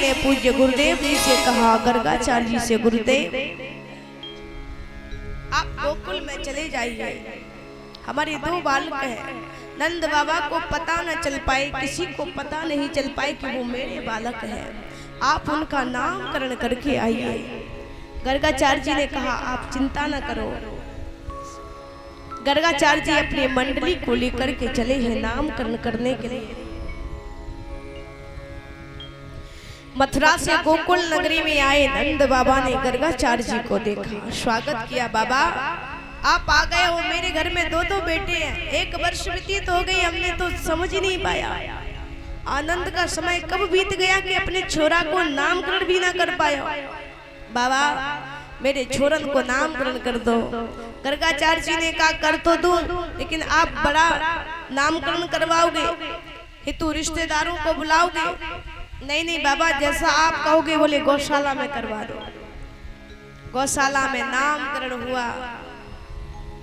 ने पूज्य गुरुदेव जी से कहा, गर्गाचार्य जी से, गुरुदेव आप गोकुल में चले जाइए, हमारे 2 बालक हैं। नंद बाबा को पता न चल पाए, किसी को पता नहीं चल पाए कि वो मेरे बालक हैं। आप उनका नामकरण करके आइए। गर्गाचार्य जी ने कहा, आप चिंता न करो। गर्गाचार्य जी अपनी मंडली को लेकर के चले हैं नामकरण करने के लिए। मथुरा से गोकुल नगरी में आए नंद बाबा ने गर्गाचार्य जी को देखा, स्वागत किया। बाबा आप आ गए हो, मेरे घर में 2 बेटे हैं। 1 वर्ष व्यतीत हो गई, हमने तो समझ ही नहीं पाया आनंद का समय कब बीत गया कि अपने छोरा को नामकरण भी ना कर पाया। बाबा मेरे छोरन को नामकरण कर दो। गर्गाचार्य जी ने कहा, कर तो दूं, लेकिन आप बड़ा नामकरण करवाओगे, हितू रिश्तेदारों को बुलाओगे? नहीं नहीं बाबा, जैसा आप कहोगे। बोले गौशाला में करवा दो। गौशाला में नामकरण हुआ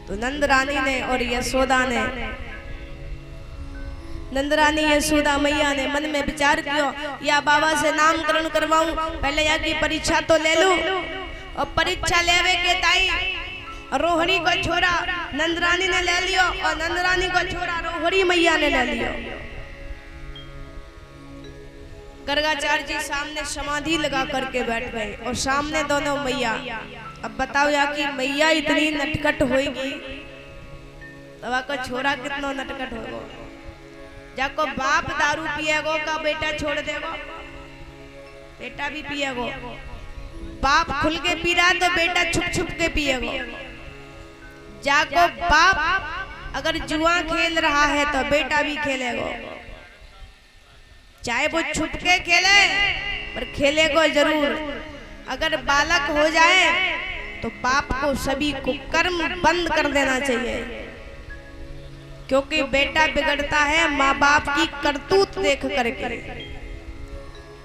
तो नंद रानी ने और यशोदा ने, नंद रानी यशोदा मैया ने मन में विचार किया, या बाबा से नामकरण करवाऊं, पहले यहाँ की परीक्षा तो ले लूं। और परीक्षा लेवे के ताई रोहिणी को छोरा नंद रानी ने ले लियो और नंद रानी को छोरा रोहिणी मैया ने ले लियो। गर्गाचार्य जी सामने समाधि लगा करके बैठ गए और सामने दोनों मैया। अब बताओ या कि मैया इतनी नटखट होगी, तब का छोरा कितना नटखट होगा। जाको बाप दारू पिएगो का बेटा छोड़ देगो, बेटा भी पिएगो। बाप खुल के पी रहा तो बेटा छुप छुप के पिएगो। जाको बाप अगर जुआ खेल रहा है तो बेटा भी खेलेगो, चाहे वो छुप के खेले पर खेलेगो जरूर। अगर बालक हो जाए तो बाप को सभी को कर्म बंद कर देना चाहिए, क्योंकि बेटा बिगड़ता है माँ बाप की करतूत देख करके,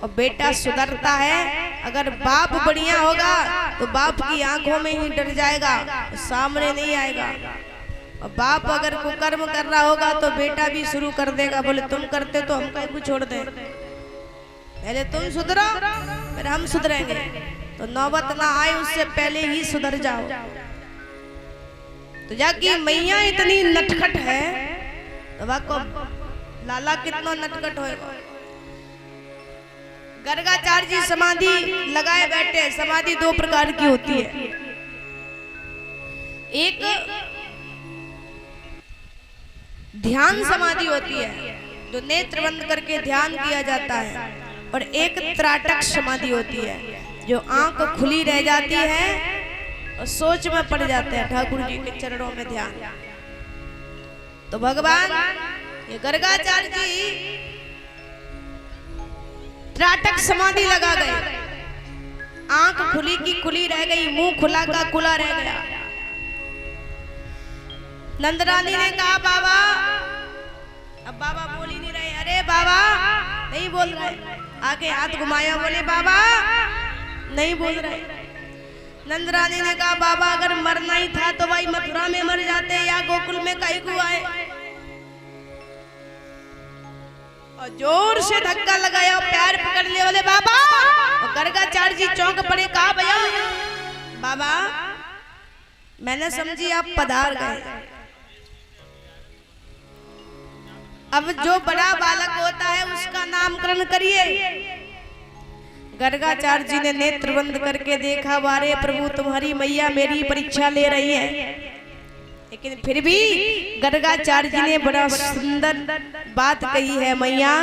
और बेटा सुधरता है अगर बाप बढ़िया होगा तो बाप की आंखों में ही डर जाएगा, सामने नहीं आएगा। और बाप अगर कुकर्म कर रहा होगा तो बेटा भी शुरू कर देगा, बोले तुम करते तो हम कहीं छोड़ दें, पहले तुम सुधरो फिर हम सुधरेंगे। तो नौबत ना आए उससे पहले ही सुधर जाओ। तो जाकी मैया इतनी नटखट है तो वाको लाला कितना नटखट होएगा। गर्गाचार्य जी समाधि लगाए बैठे। समाधि 2 प्रकार की होती है, एक ध्यान समाधि होती है जो नेत्र बंद करके ध्यान किया जाता है, और एक त्राटक समाधि होती है जो आंख खुली रह जाती है और सोच में पड़ जाते हैं ठाकुर जी के चरणों में ध्यान। तो भगवान ये गर्गाचार्य जी त्राटक समाधि लगा गए, आंख खुली की खुली रह गई, मुंह खुला का खुला रह गया। नंद रानी ने कहा, बाबा, अब बाबा बोल ही नहीं रहे। अरे बाबा नहीं बोल रहे, आके हाथ घुमाया, बोले बाबा नहीं बोल रहे। नंद रानी ने कहा, बाबा अगर मरना ही था तो भाई मथुरा में मर जाते या गोकुल में कहीं को आए। और जोर से धक्का लगाया और पैर पकड़ लिए, बोले बाबा। और गर्गाचार्य जी चौंक पड़े, कहा भैया बाबा मैंने समझी आप पधार गए, अब जो बड़ा बालक होता है उसका नामकरण करिए। गर्गाचार्य जी ने नेत्र बंद करके देखा, वारे प्रभु तुम्हारी मैया मेरी परीक्षा ले रही है। लेकिन फिर भी गर्गाचार्य जी ने बड़ा सुंदर बात कही है, मैया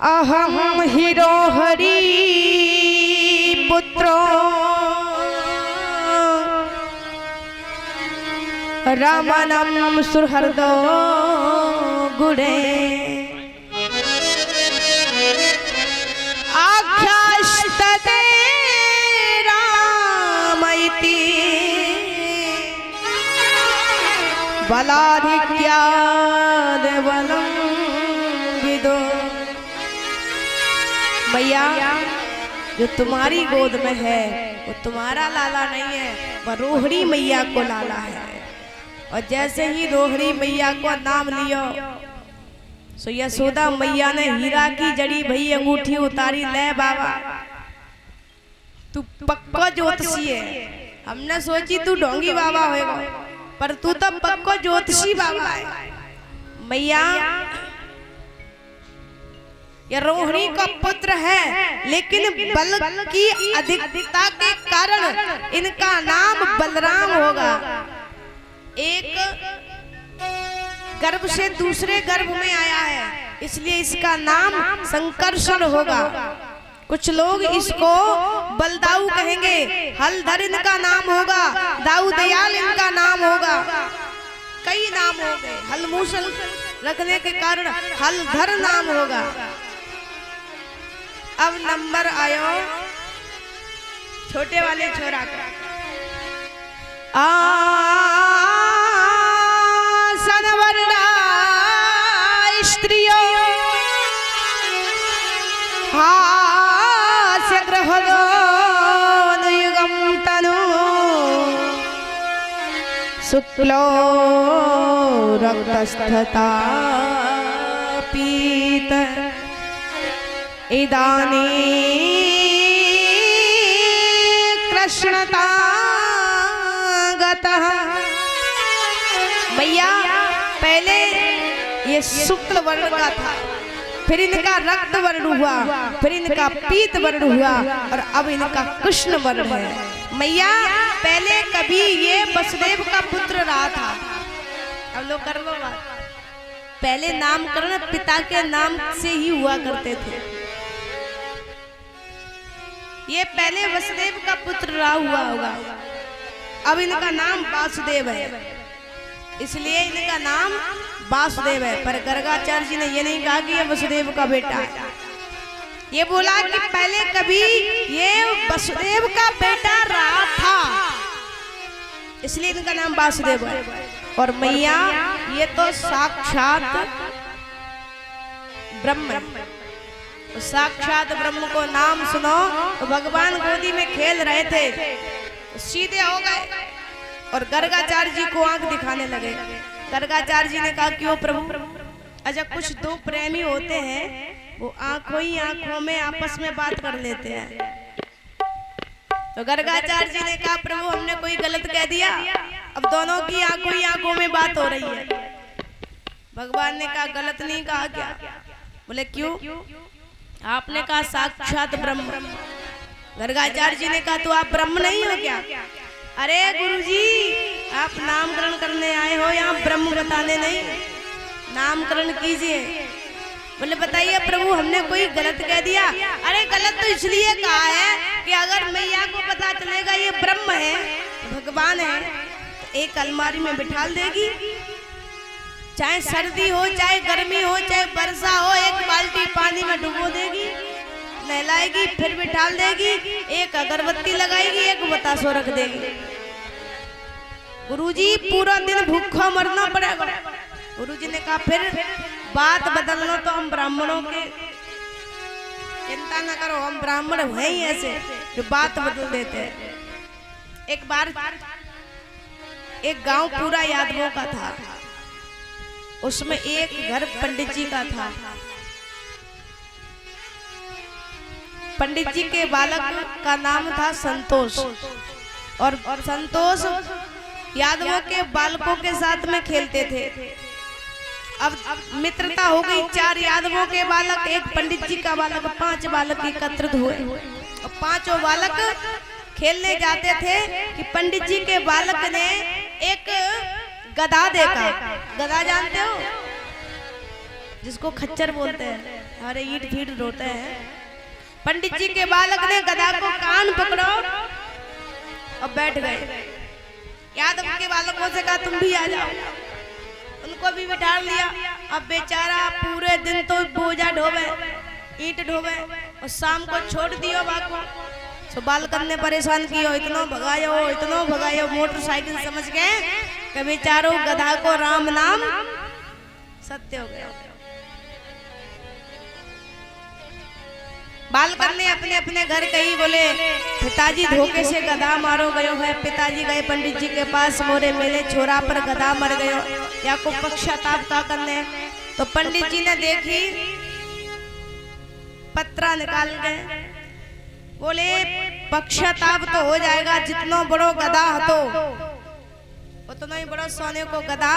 अहम हीरो हरि पुत्रो रामानम सुहृदो गुणे आख्यास्तते रामैति बलाधिक्याद बलम विदो। मैया जो तुम्हारी गोद में है वो तुम्हारा लाला नहीं है, वह रोहिणी मैया को लाला है। और जैसे ही रोहिणी मैया को नाम लियो सो यशोदा मैया ने हीरा की जड़ी भई अंगूठी उतारी, ले बाबा तू पक्का ज्योतिषी है। हमने सोची तू ढोंगी बाबा होएगा, पर तू तो पक्का ज्योतिषी बाबा है। मैया ये रोहिणी का पुत्र है, लेकिन बल की अधिकता के कारण इनका नाम बलराम होगा। एक गर्भ से दूसरे गर्भ में आया है, इसलिए इसका नाम संकर्षण होगा। कुछ लोग इसको बलदाऊ कहेंगे, हलधर इनका नाम होगा, दाऊ दयाल इनका नाम होगा, कई नाम हो गए। हलमूसल रखने के कारण हलधर नाम होगा। अब नंबर आयो छोटे वाले छोरा का। सनवर्णा स्त्रियों हास्य ग्रहोदयुगम तनु शुक्लो रक्तस्थता पीत इदानी कृष्णता गतः। भैया पहले ये शुक्ल वर्ण का था, फिर इनका रक्त वर्ण हुआ, फिर इनका पीत वर्ण हुआ, और अब इनका कृष्ण वर्ण है। मैया पहले कभी ये वसुदेव का पुत्र रहा था। अब लोग कर लो बात, पहले नामकरण पिता के नाम से ही हुआ करते थे। ये पहले वसुदेव का पुत्र रहा हुआ होगा, अब इनका नाम वासुदेव है, इसलिए इनका नाम वासुदेव है। पर गर्गाचार्य जी ने ये नहीं कहा कि ये वसुदेव का बेटा है, ये बोला कि पहले कभी ये वसुदेव का बेटा रहा था, इसलिए इनका नाम वासुदेव है। और मैया ये तो साक्षात ब्रह्म है, तो साक्षात ब्रह्म को नाम सुनो। तो भगवान गोदी में खेल रहे थे, सीधे हो गए और गर्गाचार्य जी को आंख दिखाने लगे। गर्गाचार्य जी ने कहा क्यों प्रभु? अच्छा, कुछ दो प्रेमी होते हैं, वो आंखों ही आंखों में आपस में बात कर लेते हैं। तो गर्गाचार्य जी ने कहा प्रभु हमने कोई गलत कह दिया? अब दोनों की आंखों ही आंखों में बात हो रही है। भगवान ने कहा गलत नहीं कहा क्या? बोले क्यों? आपने कहा साक्षात ब्रह्म। गर्गाचार्य जी ने कहा तो आप ब्रह्म नहीं हो क्या? अरे गुरुजी आप नामकरण करने आए हो, यहाँ ब्रह्म बताने नहीं, नामकरण कीजिए। बोले बताइए प्रभु हमने कोई गलत कह दिया? अरे गलत तो इसलिए कहा है कि अगर मैया को पता चलेगा ये ब्रह्म है, भगवान है, तो एक अलमारी में बिठा देगी, चाहे सर्दी हो, चाहे गर्मी हो, चाहे वर्षा हो, एक बाल्टी पानी में डुबो देगी, नहलाएगी, फिर बिठा देगी, एक अगरबत्ती लगाएगी, एक बतासो रख देगी। गुरुजी पूरा दिन भूखा मरना पड़ेगा। गुरुजी ने कहा फिर बात बदलना तो हम ब्राह्मणों के, चिंता न करो, हम ब्राह्मण हैं ही ऐसे जो बात बदल देते हैं। एक बार एक गांव पूरा यादवों का था, उसमें एक घर पंडित जी का था। पंडित जी के बालक का नाम था संतोष, और संतोष यादवों के बालकों के साथ में खेलते थे। अब मित्रता हो गई, 4 यादवों के बालक, एक पंडित जी का बालक, 5 बालक एकत्रित हुए और 5 बालक खेलने जाते थे कि पंडित जी के बालक ने एक गदा देखा। गदा जानते हो? जिसको खच्चर बोलते हैं, हमारे ईंट फीट रोते हैं। पंडित जी के बालक ने गदा को कान पकड़ो और बैठ गए। यादव के बालकों से कहा तुम भी आ जाओ, उनको भी बिठा लिया। अब बेचारा पूरे दिन तो बोझा ढोवे, ईंट ढोवे, और शाम को छोड़ दियो बाको। तो बालकन ने परेशान किया, इतना भगायो मोटरसाइकिल समझ के कि बेचारो गधा को राम नाम सत्य हो गया। बालकन ने अपने अपने घर कही, बोले पिताजी धोखे से गधा मारो गयो है। पिताजी गए पंडित जी के पास, मोरे मेले छोरा पर गधा मर गयो, या को पश्चाताप का करने। तो पंडित जी ने देखी, पत्रा निकाल गए, बोले पक्षताप तो हो जाएगा, जितना बड़ो गधा तो उतना ही बड़ा सोने को गधा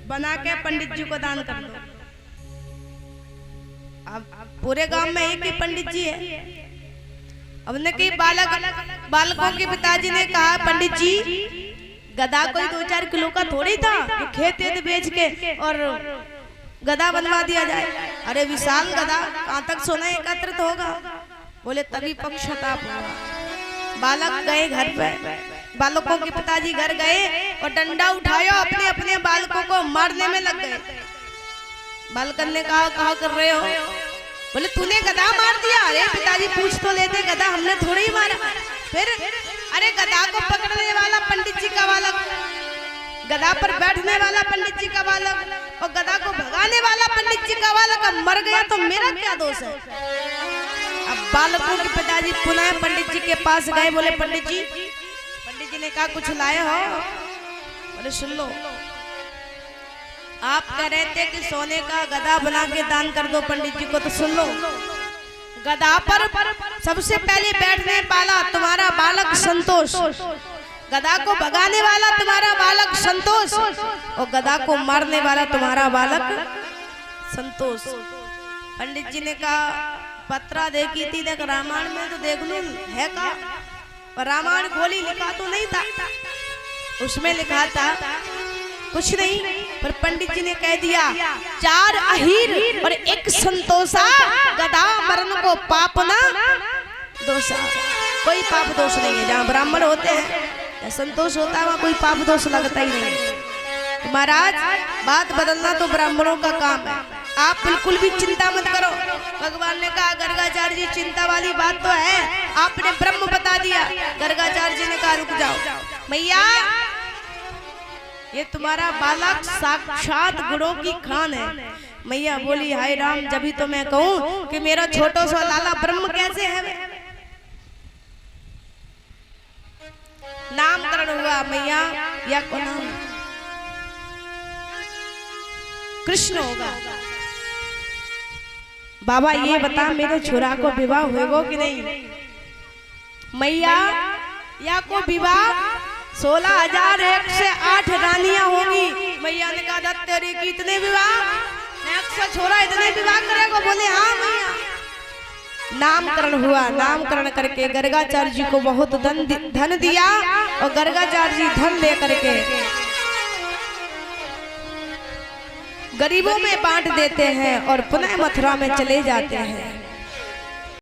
बना के पंडित जी को दान कर दो। अब पूरे गांव में एक ही पंडित जी है। अब ने कई बालकों के पिताजी ने कहा, पंडित जी गधा कोई 2-4 किलो का थोड़ी था कि खेत बेच के और गधा बनवा दिया जाए। अरे विशाल गधा, कहां तक सोना एकत्रित होगा? बोले तभी पक्षताप हुआ। बालक गए घर पे, बालकों के पिताजी घर गए और डंडा उठाया, अपने अपने बालकों को मारने में लग गए। बालकन ने कहा कर रहे हो? बोले तूने गधा मार दिया। अरे पिताजी पूछ तो लेते, गधा हमने थोड़ी ही मारा। फिर अरे गधा को पकड़ने वाला पंडित जी का बालक, गधा पर बैठने वाला पंडित जी का बालक और गधा को भगाने वाला पंडित जी का बालक अब मर गया तो मेरा क्या दोष है? अब बालकों के पिताजी पुनः पंडित जी के पास गए। बोले पंडित जी ने कहा कुछ लाए हो? बोले सुन लो, आप कह रहे थे कि सोने का गधा बना के दान कर दो पंडित जी को, तो सुन लो, गधा पर सबसे पहले बैठने वाला तुम्हारा बालक संतोष, गधा को भगाने वाला तुम्हारा बालक संतोष और गधा को मारने वाला तुम्हारा बालक संतोष। पंडित जी ने कहा पत्रा देखी थी, देख रामायण में तो देख लूं है का, पर रामायण खोली लिखा तो नहीं था, उसमें लिखा था कुछ नहीं, पर पंडित जी ने कह दिया 4 अहीर और 1 संतोषा, गधा मरण को पाप ना दोषा। कोई पाप दोष नहीं है, जहाँ ब्राह्मण होते हैं या संतोष होता है वहाँ कोई पाप दोष लगता ही नहीं। तो महाराज बात बदलना तो ब्राह्मणों का काम है, आप बिल्कुल भी चिंता मत करो। भगवान ने कहा गर्गाचार्य जी चिंता वाली बात तो है, आपने ब्रह्म बता दिया। गर्गाचार्य जी ने कहा रुक जाओ मैया, ये तुम्हारा बालक साक्षात गुणों की खान है। मैया बोली हाय राम, जब ही तो मैं कहूं कि मेरा छोटा सा लाला ब्रह्म कैसे है। नामकरण हुआ मैया, या को नाम कृष्ण होगा। बाबा ये बता मेरे छोरा को विवाह होगा कि नहीं? मैया या को विवाह 16,001 रानियां होंगी। मैया ने कहा तेरे की इतने विवाह, 100 छोरा इतने विवाह करेगा? बोले हाँ मैया। नामकरण हुआ, नामकरण करके गर्गाचार्य जी को बहुत धन दिया और गर्गाचार्य जी धन लेकर के गरीबों में बांट देते हैं और पुनः मथुरा में चले जाते हैं।